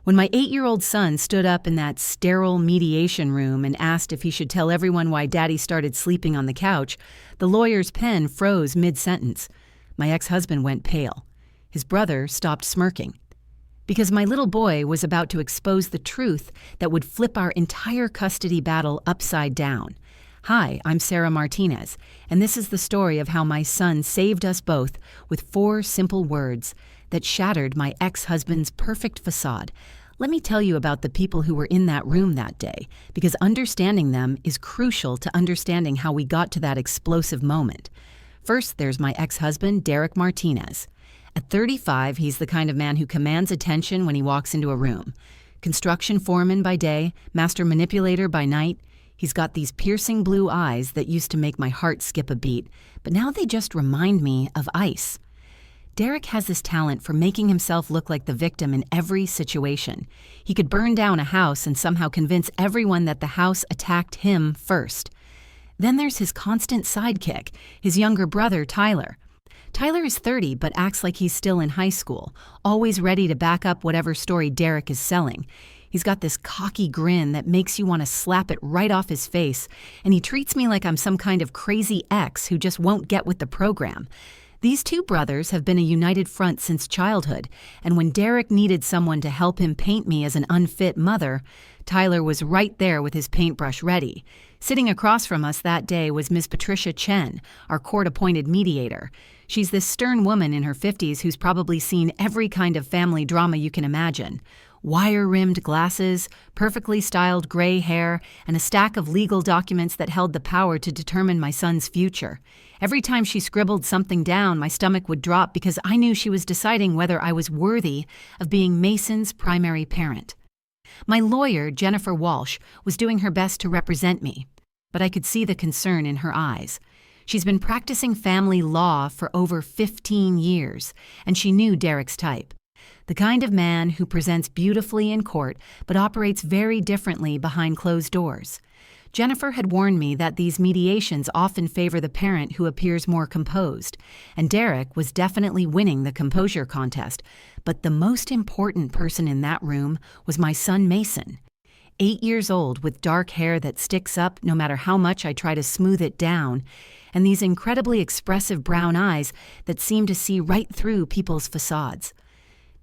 When my 8-year-old son stood up in that sterile mediation room and asked if he should tell everyone why Daddy started sleeping on the couch, the lawyer's pen froze mid-sentence. My ex-husband went pale. His brother stopped smirking. Because my little boy was about to expose the truth that would flip our entire custody battle upside down. Hi, I'm Sarah Martinez, and this is the story of how my son saved us both with 4 simple words that shattered my ex-husband's perfect facade. Let me tell you about the people who were in that room that day, because understanding them is crucial to understanding how we got to that explosive moment. First, there's my ex-husband, Derek Martinez. At 35, he's the kind of man who commands attention when he walks into a room. Construction foreman by day, master manipulator by night. He's got these piercing blue eyes that used to make my heart skip a beat, but now they just remind me of ice. Derek has this talent for making himself look like the victim in every situation. He could burn down a house and somehow convince everyone that the house attacked him first. Then there's his constant sidekick, his younger brother, Tyler. Tyler is 30 but acts like he's still in high school, always ready to back up whatever story Derek is selling. He's got this cocky grin that makes you want to slap it right off his face, and he treats me like I'm some kind of crazy ex who just won't get with the program. These 2 brothers have been a united front since childhood, and when Derek needed someone to help him paint me as an unfit mother, Tyler was right there with his paintbrush ready. Sitting across from us that day was Ms. Patricia Chen, our court-appointed mediator. She's this stern woman in her 50s who's probably seen every kind of family drama you can imagine. Wire-rimmed glasses, perfectly styled gray hair, and a stack of legal documents that held the power to determine my son's future. Every time she scribbled something down, my stomach would drop because I knew she was deciding whether I was worthy of being Mason's primary parent. My lawyer, Jennifer Walsh, was doing her best to represent me, but I could see the concern in her eyes. She's been practicing family law for over 15 years, and she knew Derek's type. The kind of man who presents beautifully in court but operates very differently behind closed doors. Jennifer had warned me that these mediations often favor the parent who appears more composed, and Derek was definitely winning the composure contest. But the most important person in that room was my son Mason. 8 years old with dark hair that sticks up no matter how much I try to smooth it down, and these incredibly expressive brown eyes that seem to see right through people's facades.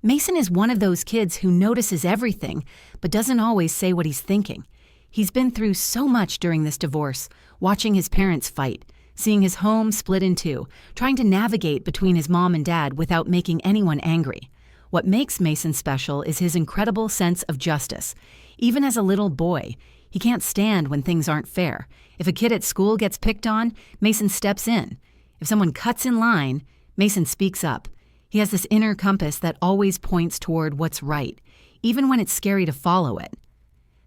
Mason is one of those kids who notices everything, but doesn't always say what he's thinking. He's been through so much during this divorce, watching his parents fight, seeing his home split in 2, trying to navigate between his mom and dad without making anyone angry. What makes Mason special is his incredible sense of justice. Even as a little boy, he can't stand when things aren't fair. If a kid at school gets picked on, Mason steps in. If someone cuts in line, Mason speaks up. He has this inner compass that always points toward what's right, even when it's scary to follow it.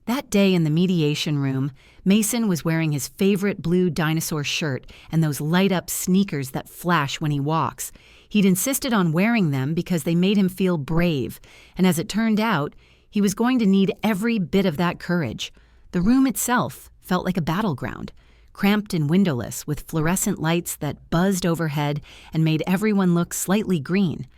That day in the mediation room, Mason was wearing his favorite blue dinosaur shirt and those light-up sneakers that flash when he walks. He'd insisted on wearing them because they made him feel brave, and as it turned out, he was going to need every bit of that courage. The room itself felt like a battleground, cramped and windowless with fluorescent lights that buzzed overhead and made everyone look slightly green.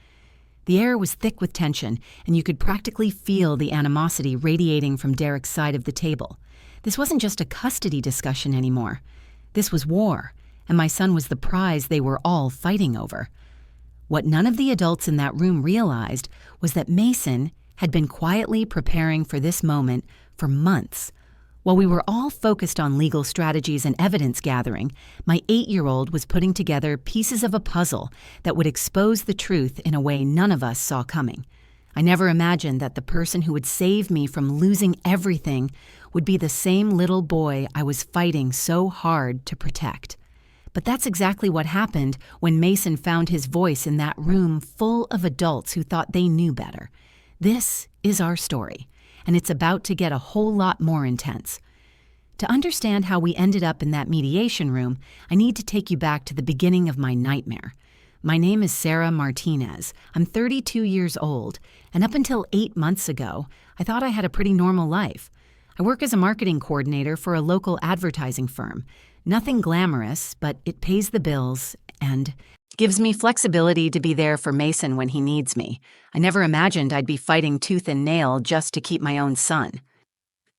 The air was thick with tension, and you could practically feel the animosity radiating from Derek's side of the table. This wasn't just a custody discussion anymore. This was war, and my son was the prize they were all fighting over. What none of the adults in that room realized was that Mason had been quietly preparing for this moment for months. While we were all focused on legal strategies and evidence gathering, my 8-year-old was putting together pieces of a puzzle that would expose the truth in a way none of us saw coming. I never imagined that the person who would save me from losing everything would be the same little boy I was fighting so hard to protect. But that's exactly what happened when Mason found his voice in that room full of adults who thought they knew better. This is our story, and it's about to get a whole lot more intense. To understand how we ended up in that mediation room, I need to take you back to the beginning of my nightmare. My name is Sarah Martinez. I'm 32 years old, and up until 8 months ago, I thought I had a pretty normal life. I work as a marketing coordinator for a local advertising firm. Nothing glamorous, but it pays the bills, and Gives me flexibility to be there for Mason when he needs me. I never imagined I'd be fighting tooth and nail just to keep my own son.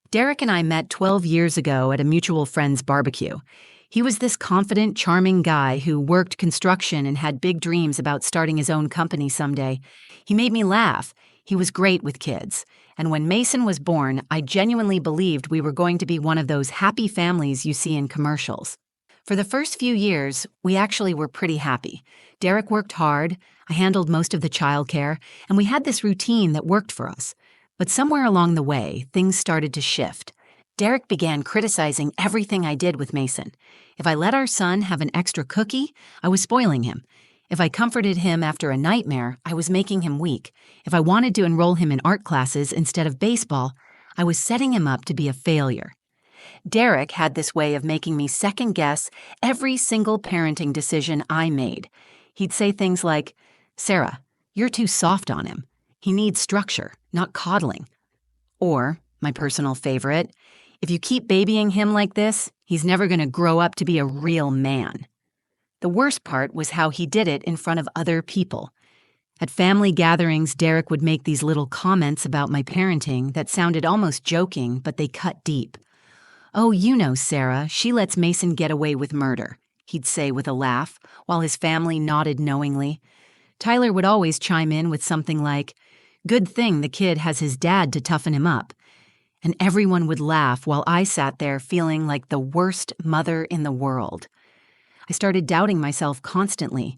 Derek and I met 12 years ago at a mutual friend's barbecue. He was this confident, charming guy who worked construction and had big dreams about starting his own company someday. He made me laugh. He was great with kids. And when Mason was born, I genuinely believed we were going to be one of those happy families you see in commercials. For the first few years, we actually were pretty happy. Derek worked hard, I handled most of the childcare, and we had this routine that worked for us. But somewhere along the way, things started to shift. Derek began criticizing everything I did with Mason. If I let our son have an extra cookie, I was spoiling him. If I comforted him after a nightmare, I was making him weak. If I wanted to enroll him in art classes instead of baseball, I was setting him up to be a failure. Derek had this way of making me second-guess every single parenting decision I made. He'd say things like, "Sarah, you're too soft on him. He needs structure, not coddling." Or, my personal favorite, "If you keep babying him like this, he's never going to grow up to be a real man." The worst part was how he did it in front of other people. At family gatherings, Derek would make these little comments about my parenting that sounded almost joking, but they cut deep. "Oh, you know Sarah, she lets Mason get away with murder," he'd say with a laugh, while his family nodded knowingly. Tyler would always chime in with something like, "Good thing the kid has his dad to toughen him up." And everyone would laugh while I sat there feeling like the worst mother in the world. I started doubting myself constantly.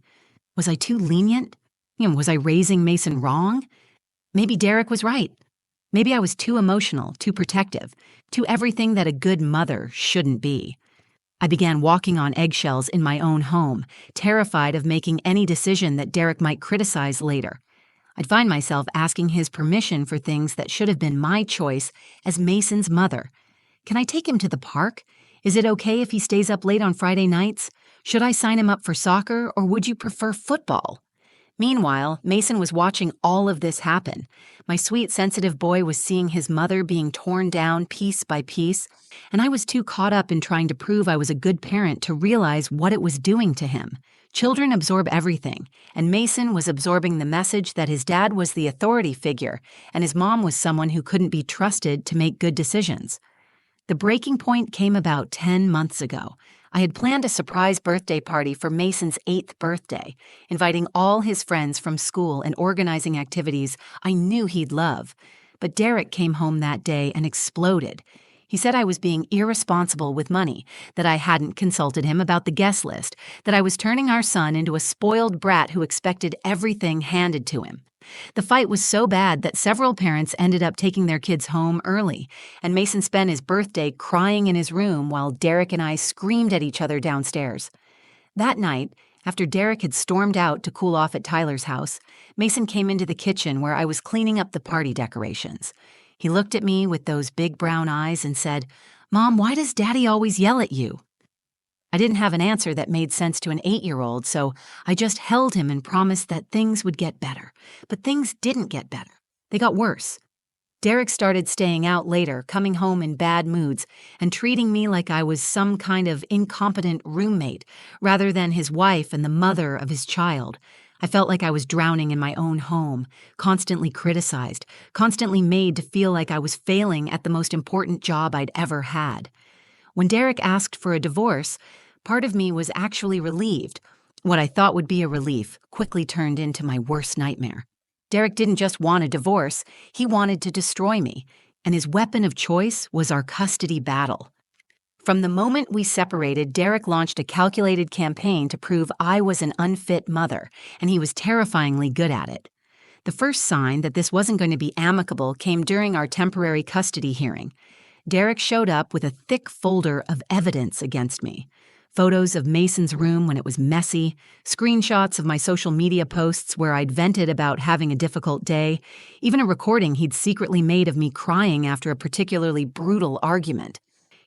Was I too lenient? Was I raising Mason wrong? Maybe Derek was right. Maybe I was too emotional, too protective, too everything that a good mother shouldn't be. I began walking on eggshells in my own home, terrified of making any decision that Derek might criticize later. I'd find myself asking his permission for things that should have been my choice as Mason's mother. Can I take him to the park? Is it okay if he stays up late on Friday nights? Should I sign him up for soccer, or would you prefer football? Meanwhile, Mason was watching all of this happen. My sweet, sensitive boy was seeing his mother being torn down piece by piece, and I was too caught up in trying to prove I was a good parent to realize what it was doing to him. Children absorb everything, and Mason was absorbing the message that his dad was the authority figure, and his mom was someone who couldn't be trusted to make good decisions. The breaking point came about 10 months ago. I had planned a surprise birthday party for Mason's 8th birthday, inviting all his friends from school and organizing activities I knew he'd love. But Derek came home that day and exploded. He said I was being irresponsible with money, that I hadn't consulted him about the guest list, that I was turning our son into a spoiled brat who expected everything handed to him. The fight was so bad that several parents ended up taking their kids home early, and Mason spent his birthday crying in his room while Derek and I screamed at each other downstairs. That night, after Derek had stormed out to cool off at Tyler's house, Mason came into the kitchen where I was cleaning up the party decorations. He looked at me with those big brown eyes and said, "Mom, why does Daddy always yell at you?" I didn't have an answer that made sense to an 8-year-old, so I just held him and promised that things would get better. But things didn't get better. They got worse. Derek started staying out later, coming home in bad moods, and treating me like I was some kind of incompetent roommate, rather than his wife and the mother of his child. I felt like I was drowning in my own home, constantly criticized, constantly made to feel like I was failing at the most important job I'd ever had. When Derek asked for a divorce, part of me was actually relieved. What I thought would be a relief quickly turned into my worst nightmare. Derek didn't just want a divorce, he wanted to destroy me, and his weapon of choice was our custody battle. From the moment we separated, Derek launched a calculated campaign to prove I was an unfit mother, and he was terrifyingly good at it. The first sign that this wasn't going to be amicable came during our temporary custody hearing. Derek showed up with a thick folder of evidence against me. Photos of Mason's room when it was messy, screenshots of my social media posts where I'd vented about having a difficult day, even a recording he'd secretly made of me crying after a particularly brutal argument.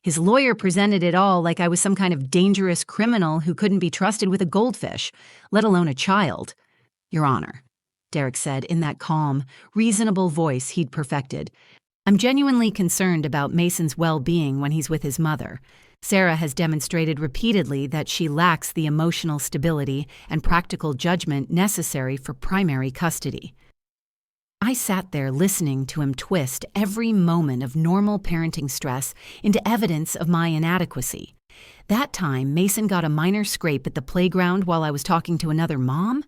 His lawyer presented it all like I was some kind of dangerous criminal who couldn't be trusted with a goldfish, let alone a child. "Your Honor," Derek said in that calm, reasonable voice he'd perfected, I'm genuinely concerned about Mason's well-being when he's with his mother. Sarah has demonstrated repeatedly that she lacks the emotional stability and practical judgment necessary for primary custody. I sat there listening to him twist every moment of normal parenting stress into evidence of my inadequacy. That time, Mason got a minor scrape at the playground while I was talking to another mom?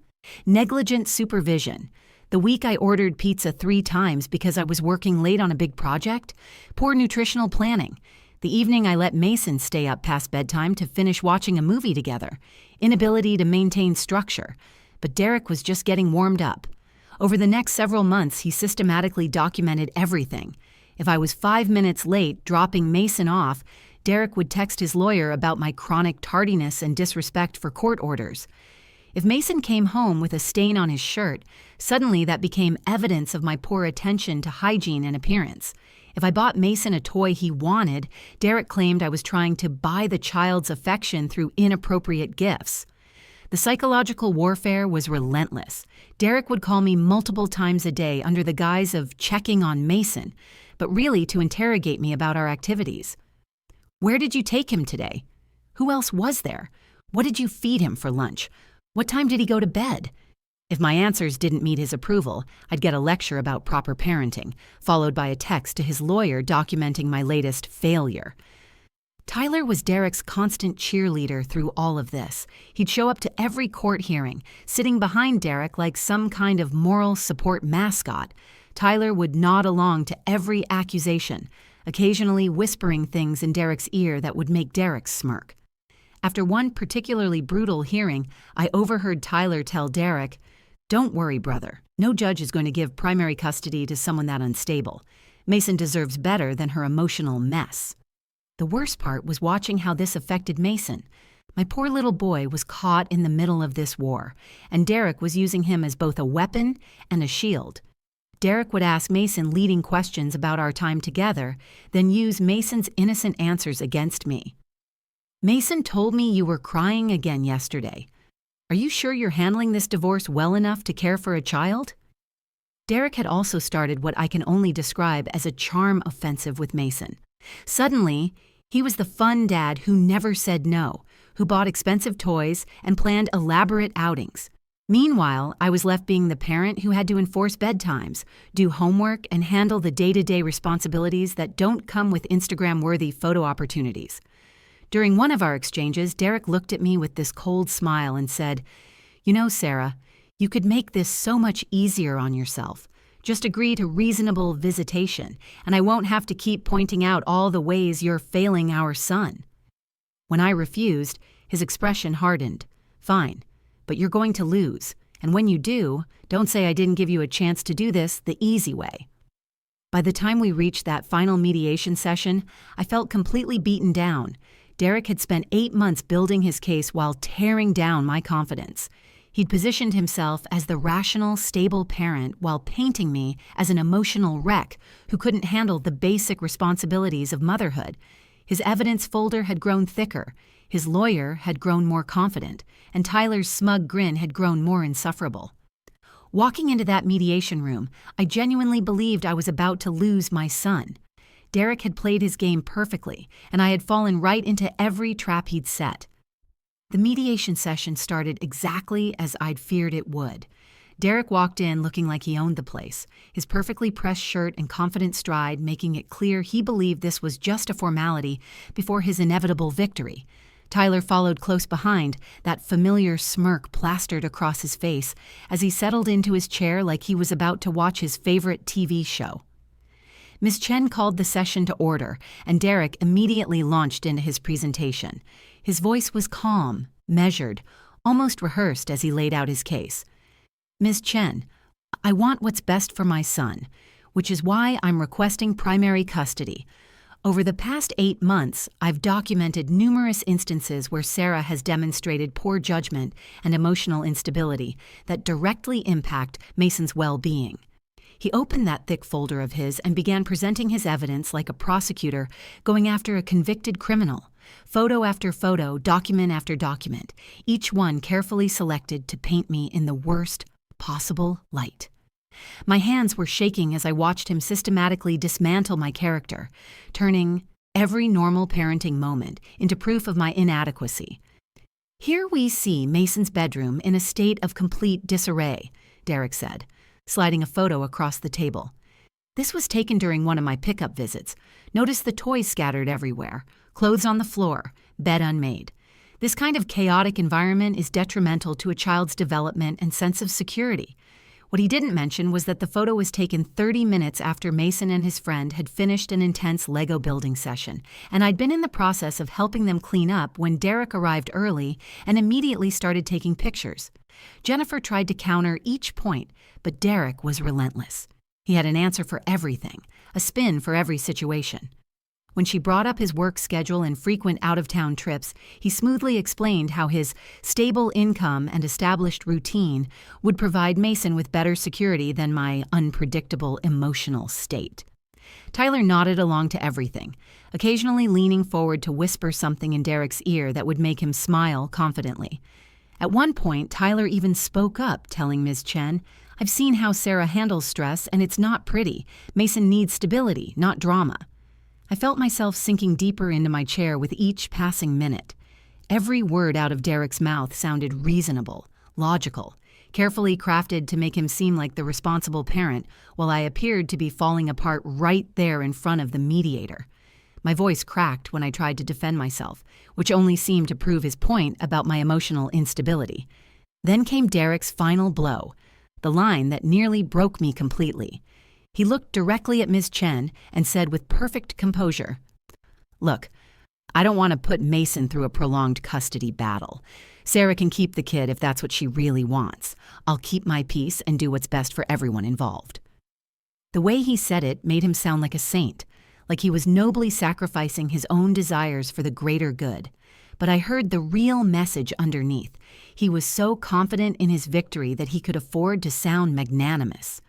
Negligent supervision. The week I ordered pizza 3 times because I was working late on a big project? Poor nutritional planning. The evening I let Mason stay up past bedtime to finish watching a movie together. Inability to maintain structure. But Derek was just getting warmed up. Over the next several months, he systematically documented everything. If I was 5 minutes late dropping Mason off, Derek would text his lawyer about my chronic tardiness and disrespect for court orders. If Mason came home with a stain on his shirt, suddenly that became evidence of my poor attention to hygiene and appearance. If I bought Mason a toy he wanted, Derek claimed I was trying to buy the child's affection through inappropriate gifts. The psychological warfare was relentless. Derek would call me multiple times a day under the guise of checking on Mason, but really to interrogate me about our activities. Where did you take him today? Who else was there? What did you feed him for lunch? What time did he go to bed? If my answers didn't meet his approval, I'd get a lecture about proper parenting, followed by a text to his lawyer documenting my latest failure. Tyler was Derek's constant cheerleader through all of this. He'd show up to every court hearing, sitting behind Derek like some kind of moral support mascot. Tyler would nod along to every accusation, occasionally whispering things in Derek's ear that would make Derek smirk. After one particularly brutal hearing, I overheard Tyler tell Derek, "Don't worry, brother. No judge is going to give primary custody to someone that unstable. Mason deserves better than her emotional mess." The worst part was watching how this affected Mason. My poor little boy was caught in the middle of this war, and Derek was using him as both a weapon and a shield. Derek would ask Mason leading questions about our time together, then use Mason's innocent answers against me. "Mason told me you were crying again yesterday. Are you sure you're handling this divorce well enough to care for a child?" Derek had also started what I can only describe as a charm offensive with Mason. Suddenly, he was the fun dad who never said no, who bought expensive toys and planned elaborate outings. Meanwhile, I was left being the parent who had to enforce bedtimes, do homework, and handle the day-to-day responsibilities that don't come with Instagram-worthy photo opportunities. During one of our exchanges, Derek looked at me with this cold smile and said, "You know, Sarah, you could make this so much easier on yourself. Just agree to reasonable visitation, and I won't have to keep pointing out all the ways you're failing our son." When I refused, his expression hardened. "Fine, but you're going to lose, and when you do, don't say I didn't give you a chance to do this the easy way." By the time we reached that final mediation session, I felt completely beaten down. Derek had spent 8 months building his case while tearing down my confidence. He'd positioned himself as the rational, stable parent while painting me as an emotional wreck who couldn't handle the basic responsibilities of motherhood. His evidence folder had grown thicker, his lawyer had grown more confident, and Tyler's smug grin had grown more insufferable. Walking into that mediation room, I genuinely believed I was about to lose my son. Derek had played his game perfectly, and I had fallen right into every trap he'd set. The mediation session started exactly as I'd feared it would. Derek walked in looking like he owned the place, his perfectly pressed shirt and confident stride making it clear he believed this was just a formality before his inevitable victory. Tyler followed close behind, that familiar smirk plastered across his face as he settled into his chair like he was about to watch his favorite TV show. Ms. Chen called the session to order, and Derek immediately launched into his presentation. His voice was calm, measured, almost rehearsed as he laid out his case. "Ms. Chen, I want what's best for my son, which is why I'm requesting primary custody. Over the past 8 months, I've documented numerous instances where Sarah has demonstrated poor judgment and emotional instability that directly impact Mason's well-being." He opened that thick folder of his and began presenting his evidence like a prosecutor going after a convicted criminal. Photo after photo, document after document, each one carefully selected to paint me in the worst possible light. My hands were shaking as I watched him systematically dismantle my character, turning every normal parenting moment into proof of my inadequacy. "Here we see Mason's bedroom in a state of complete disarray," Derek said, sliding a photo across the table. "This was taken during one of my pickup visits. Notice the toys scattered everywhere, clothes on the floor, bed unmade. This kind of chaotic environment is detrimental to a child's development and sense of security." What he didn't mention was that the photo was taken 30 minutes after Mason and his friend had finished an intense Lego building session, and I'd been in the process of helping them clean up when Derek arrived early and immediately started taking pictures. Jennifer tried to counter each point, but Derek was relentless. He had an answer for everything, a spin for every situation. When she brought up his work schedule and frequent out-of-town trips, he smoothly explained how his stable income and established routine would provide Mason with better security than my unpredictable emotional state. Tyler nodded along to everything, occasionally leaning forward to whisper something in Derek's ear that would make him smile confidently. At one point, Tyler even spoke up, telling Ms. Chen, "I've seen how Sarah handles stress, and it's not pretty. Mason needs stability, not drama." I felt myself sinking deeper into my chair with each passing minute. Every word out of Derek's mouth sounded reasonable, logical, carefully crafted to make him seem like the responsible parent, while I appeared to be falling apart right there in front of the mediator. My voice cracked when I tried to defend myself, which only seemed to prove his point about my emotional instability. Then came Derek's final blow, the line that nearly broke me completely. He looked directly at Ms. Chen and said with perfect composure, "Look, I don't want to put Mason through a prolonged custody battle. Sarah can keep the kid if that's what she really wants. I'll keep my peace and do what's best for everyone involved." The way he said it made him sound like a saint, like he was nobly sacrificing his own desires for the greater good. But I heard the real message underneath. He was so confident in his victory that he could afford to sound magnanimous.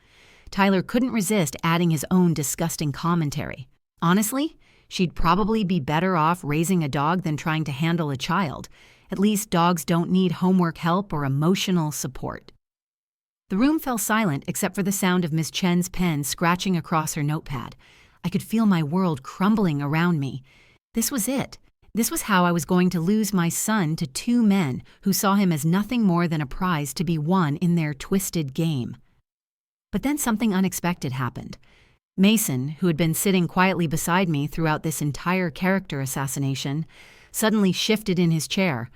Tyler couldn't resist adding his own disgusting commentary. Honestly, she'd probably be better off raising a dog than trying to handle a child. At least dogs don't need homework help or emotional support. The room fell silent except for the sound of Miss Chen's pen scratching across her notepad. I could feel my world crumbling around me. This was it. This was how I was going to lose my son to two men who saw him as nothing more than a prize to be won in their twisted game. But then something unexpected happened. Mason, who had been sitting quietly beside me throughout this entire character assassination, suddenly shifted in his chair.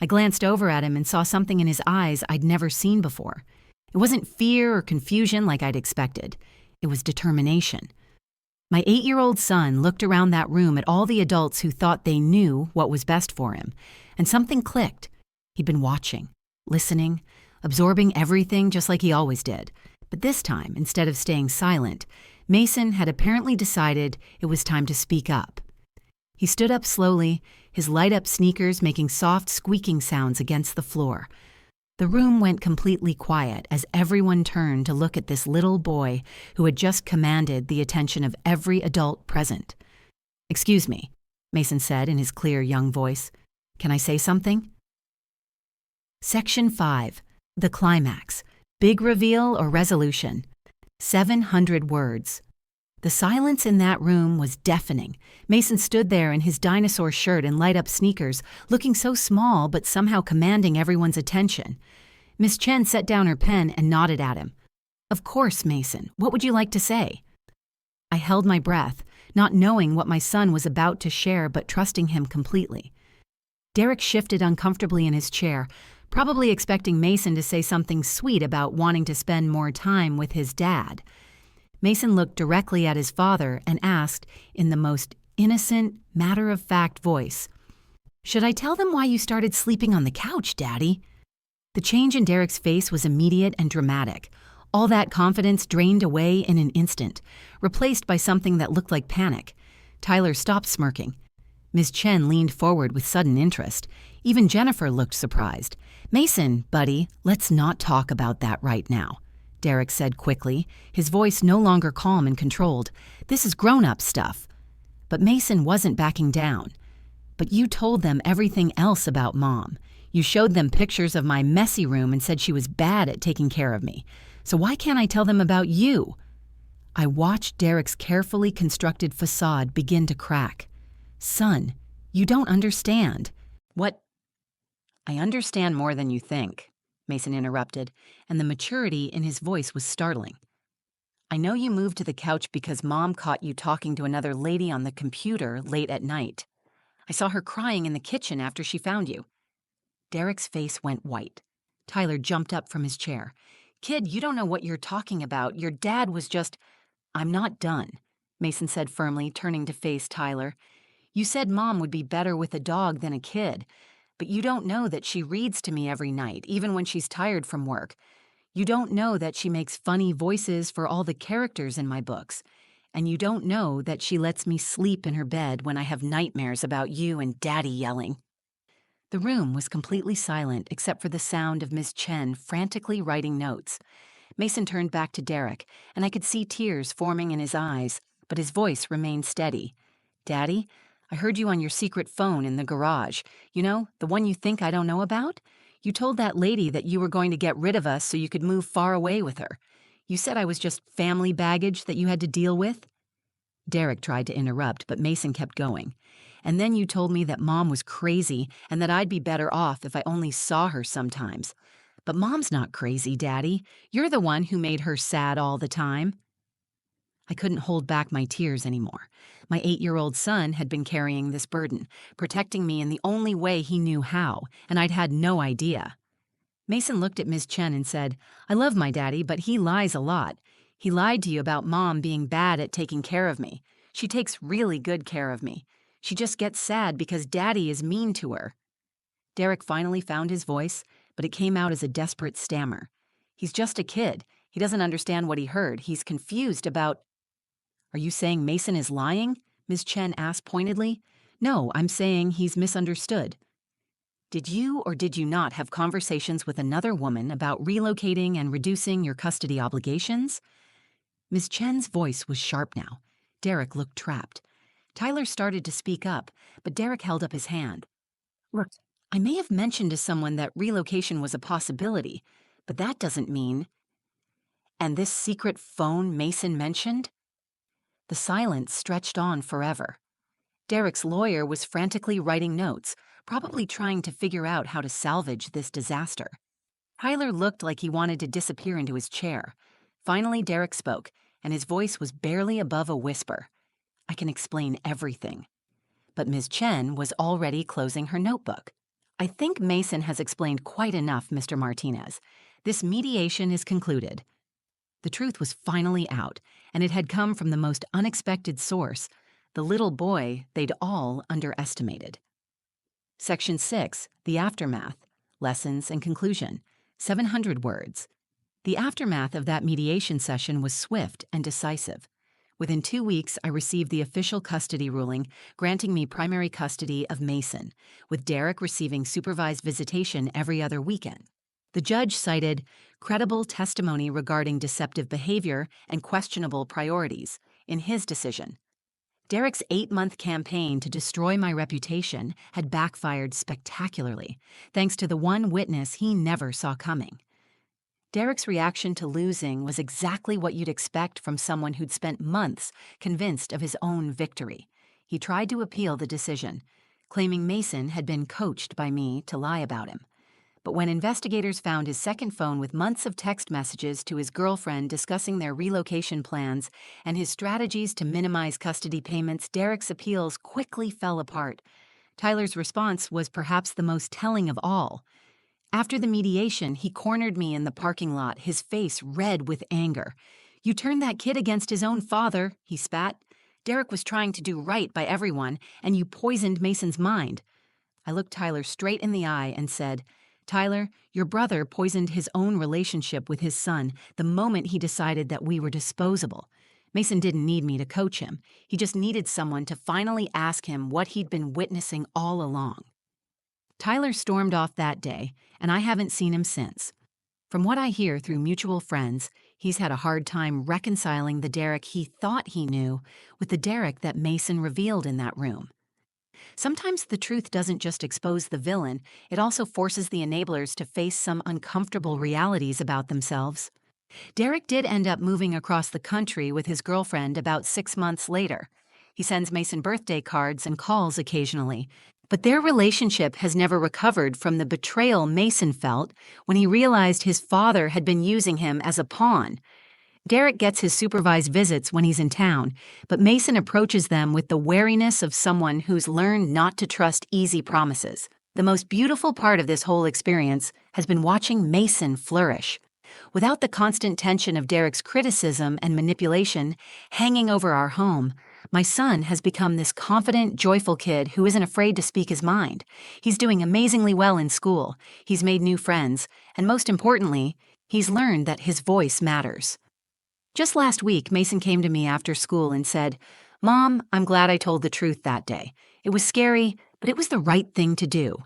I glanced over at him and saw something in his eyes I'd never seen before. It wasn't fear or confusion like I'd expected. It was determination. My 8-year-old son looked around that room at all the adults who thought they knew what was best for him, and something clicked. He'd been watching, listening, absorbing everything just like he always did. But this time, instead of staying silent, Mason had apparently decided it was time to speak up. He stood up slowly, his light-up sneakers making soft squeaking sounds against the floor. The room went completely quiet as everyone turned to look at this little boy who had just commanded the attention of every adult present. "Excuse me," Mason said in his clear young voice. "Can I say something?" Section 5. The Climax. Big reveal or resolution. 700 words. The silence in that room was deafening. Mason stood there in his dinosaur shirt and light-up sneakers, looking so small but somehow commanding everyone's attention. Miss Chen set down her pen and nodded at him. "Of course, Mason. What would you like to say?" I held my breath, not knowing what my son was about to share but trusting him completely. Derek shifted uncomfortably in his chair, probably expecting Mason to say something sweet about wanting to spend more time with his dad. Mason looked directly at his father and asked, in the most innocent, matter-of-fact voice, "Should I tell them why you started sleeping on the couch, Daddy?" The change in Derek's face was immediate and dramatic. All that confidence drained away in an instant, replaced by something that looked like panic. Tyler stopped smirking. Ms. Chen leaned forward with sudden interest. Even Jennifer looked surprised. "Mason, buddy, let's not talk about that right now," Derek said quickly, his voice no longer calm and controlled. "This is grown-up stuff." But Mason wasn't backing down. "But you told them everything else about Mom. You showed them pictures of my messy room and said she was bad at taking care of me. So why can't I tell them about you? I watched Derek's carefully constructed facade begin to crack. Son, you don't understand. What? I understand more than you think, Mason interrupted, and the maturity in his voice was startling. I know you moved to the couch because Mom caught you talking to another lady on the computer late at night. I saw her crying in the kitchen after she found you. Derek's face went white. Tyler jumped up from his chair. Kid, you don't know what you're talking about. Your dad was just— I'm not done, Mason said firmly, turning to face Tyler. You said Mom would be better with a dog than a kid, but you don't know that she reads to me every night, even when she's tired from work. You don't know that she makes funny voices for all the characters in my books. And you don't know that she lets me sleep in her bed when I have nightmares about you and Daddy yelling. The room was completely silent except for the sound of Miss Chen frantically writing notes. Mason turned back to Derek, and I could see tears forming in his eyes, but his voice remained steady. Daddy, I heard you on your secret phone in the garage. You know, the one you think I don't know about? You told that lady that you were going to get rid of us so you could move far away with her. You said I was just family baggage that you had to deal with? Derek tried to interrupt, but Mason kept going. And then you told me that Mom was crazy and that I'd be better off if I only saw her sometimes. But Mom's not crazy, Daddy. You're the one who made her sad all the time. I couldn't hold back my tears anymore. My 8-year-old son had been carrying this burden, protecting me in the only way he knew how, and I'd had no idea. Mason looked at Ms. Chen and said, I love my daddy, but he lies a lot. He lied to you about Mom being bad at taking care of me. She takes really good care of me. She just gets sad because Daddy is mean to her. Derek finally found his voice, but it came out as a desperate stammer. He's just a kid. He doesn't understand what he heard. He's confused about— Are you saying Mason is lying? Ms. Chen asked pointedly. No, I'm saying he's misunderstood. Did you or did you not have conversations with another woman about relocating and reducing your custody obligations? Ms. Chen's voice was sharp now. Derek looked trapped. Tyler started to speak up, but Derek held up his hand. Look, I may have mentioned to someone that relocation was a possibility, but that doesn't mean— And this secret phone Mason mentioned? The silence stretched on forever. Derek's lawyer was frantically writing notes, probably trying to figure out how to salvage this disaster. Tyler looked like he wanted to disappear into his chair. Finally, Derek spoke, and his voice was barely above a whisper. I can explain everything. But Ms. Chen was already closing her notebook. I think Mason has explained quite enough, Mr. Martinez. This mediation is concluded. The truth was finally out, and it had come from the most unexpected source, the little boy they'd all underestimated. Section 6, The Aftermath, Lessons and Conclusion, 700 words. The aftermath of that mediation session was swift and decisive. Within 2 weeks, I received the official custody ruling granting me primary custody of Mason, with Derek receiving supervised visitation every other weekend. The judge cited credible testimony regarding deceptive behavior and questionable priorities in his decision. Derek's 8-month campaign to destroy my reputation had backfired spectacularly, thanks to the one witness he never saw coming. Derek's reaction to losing was exactly what you'd expect from someone who'd spent months convinced of his own victory. He tried to appeal the decision, claiming Mason had been coached by me to lie about him. But when investigators found his second phone with months of text messages to his girlfriend discussing their relocation plans and his strategies to minimize custody payments, Derek's appeals quickly fell apart. Tyler's response was perhaps the most telling of all. After the mediation, he cornered me in the parking lot, his face red with anger. You turned that kid against his own father, he spat. Derek was trying to do right by everyone, and you poisoned Mason's mind. I looked Tyler straight in the eye and said, Tyler, your brother poisoned his own relationship with his son the moment he decided that we were disposable. Mason didn't need me to coach him. He just needed someone to finally ask him what he'd been witnessing all along. Tyler stormed off that day, and I haven't seen him since. From what I hear through mutual friends, he's had a hard time reconciling the Derek he thought he knew with the Derek that Mason revealed in that room. Sometimes the truth doesn't just expose the villain, it also forces the enablers to face some uncomfortable realities about themselves. Derek did end up moving across the country with his girlfriend about 6 months later. He sends Mason birthday cards and calls occasionally. But their relationship has never recovered from the betrayal Mason felt when he realized his father had been using him as a pawn. Derek gets his supervised visits when he's in town, but Mason approaches them with the wariness of someone who's learned not to trust easy promises. The most beautiful part of this whole experience has been watching Mason flourish. Without the constant tension of Derek's criticism and manipulation hanging over our home, my son has become this confident, joyful kid who isn't afraid to speak his mind. He's doing amazingly well in school, he's made new friends, and most importantly, he's learned that his voice matters. Just last week, Mason came to me after school and said, "Mom, I'm glad I told the truth that day. It was scary, but it was the right thing to do."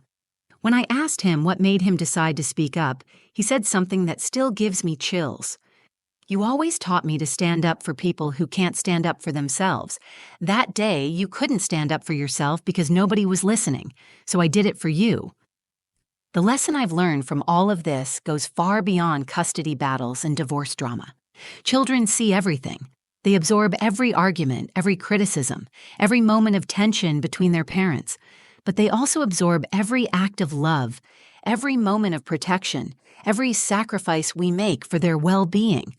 When I asked him what made him decide to speak up, he said something that still gives me chills. "You always taught me to stand up for people who can't stand up for themselves. That day, you couldn't stand up for yourself because nobody was listening, so I did it for you." The lesson I've learned from all of this goes far beyond custody battles and divorce drama. Children see everything. They absorb every argument, every criticism, every moment of tension between their parents. But they also absorb every act of love, every moment of protection, every sacrifice we make for their well-being.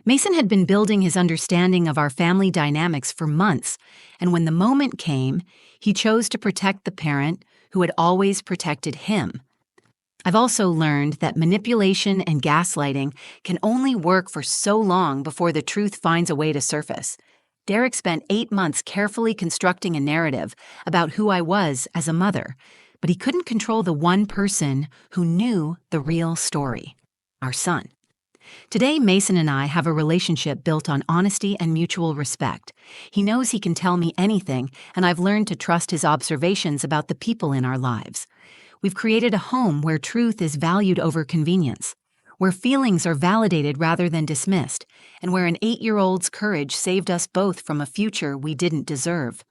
Mason had been building his understanding of our family dynamics for months, and when the moment came, he chose to protect the parent who had always protected him. I've also learned that manipulation and gaslighting can only work for so long before the truth finds a way to surface. Derek spent 8 months carefully constructing a narrative about who I was as a mother, but he couldn't control the one person who knew the real story, our son. Today, Mason and I have a relationship built on honesty and mutual respect. He knows he can tell me anything, and I've learned to trust his observations about the people in our lives. We've created a home where truth is valued over convenience, where feelings are validated rather than dismissed, and where an 8-year-old's courage saved us both from a future we didn't deserve.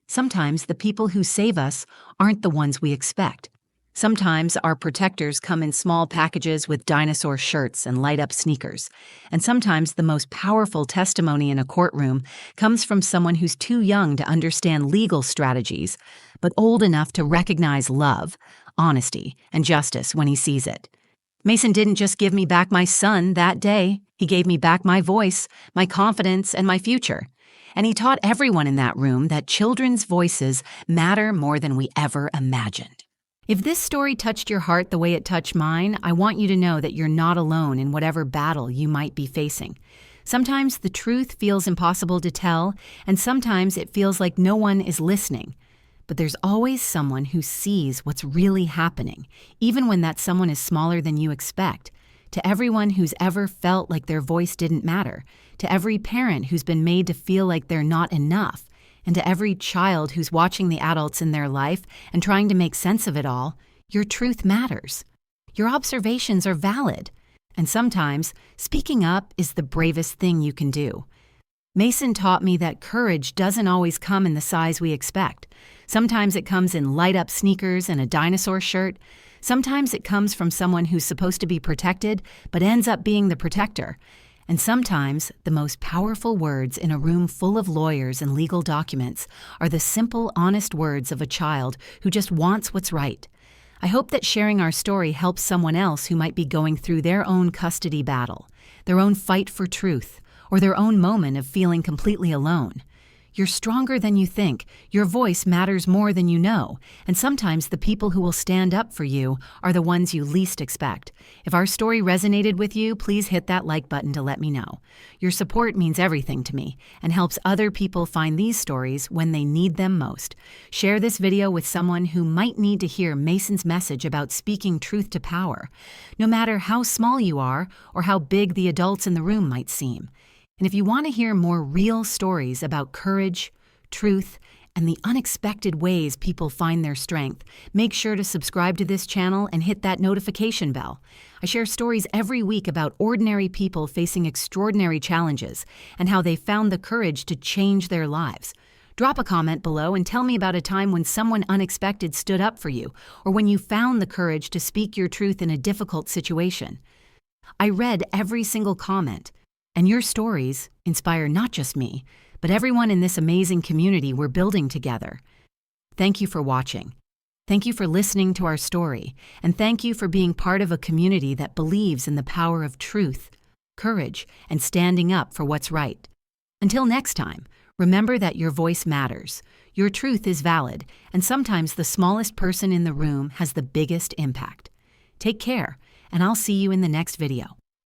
Sometimes the people who save us aren't the ones we expect. Sometimes our protectors come in small packages with dinosaur shirts and light-up sneakers. And sometimes the most powerful testimony in a courtroom comes from someone who's too young to understand legal strategies, but old enough to recognize love, honesty, and justice when he sees it. Mason didn't just give me back my son that day. He gave me back my voice, my confidence, and my future. And he taught everyone in that room that children's voices matter more than we ever imagined. If this story touched your heart the way it touched mine, I want you to know that you're not alone in whatever battle you might be facing. Sometimes the truth feels impossible to tell, and sometimes it feels like no one is listening. But there's always someone who sees what's really happening, even when that someone is smaller than you expect. To everyone who's ever felt like their voice didn't matter, to every parent who's been made to feel like they're not enough, and to every child who's watching the adults in their life and trying to make sense of it all, your truth matters. Your observations are valid. And sometimes, speaking up is the bravest thing you can do. Mason taught me that courage doesn't always come in the size we expect. Sometimes it comes in light-up sneakers and a dinosaur shirt. Sometimes it comes from someone who's supposed to be protected, but ends up being the protector. And sometimes, the most powerful words in a room full of lawyers and legal documents are the simple, honest words of a child who just wants what's right. I hope that sharing our story helps someone else who might be going through their own custody battle, their own fight for truth, or their own moment of feeling completely alone. You're stronger than you think, your voice matters more than you know, and sometimes the people who will stand up for you are the ones you least expect. If our story resonated with you, please hit that like button to let me know. Your support means everything to me and helps other people find these stories when they need them most. Share this video with someone who might need to hear Mason's message about speaking truth to power, no matter how small you are or how big the adults in the room might seem. And if you want to hear more real stories about courage, truth, and the unexpected ways people find their strength, make sure to subscribe to this channel and hit that notification bell. I share stories every week about ordinary people facing extraordinary challenges and how they found the courage to change their lives. Drop a comment below and tell me about a time when someone unexpected stood up for you, or when you found the courage to speak your truth in a difficult situation. I read every single comment, and your stories inspire not just me, but everyone in this amazing community we're building together. Thank you for watching. Thank you for listening to our story, and thank you for being part of a community that believes in the power of truth, courage, and standing up for what's right. Until next time, remember that your voice matters, your truth is valid, and sometimes the smallest person in the room has the biggest impact. Take care, and I'll see you in the next video.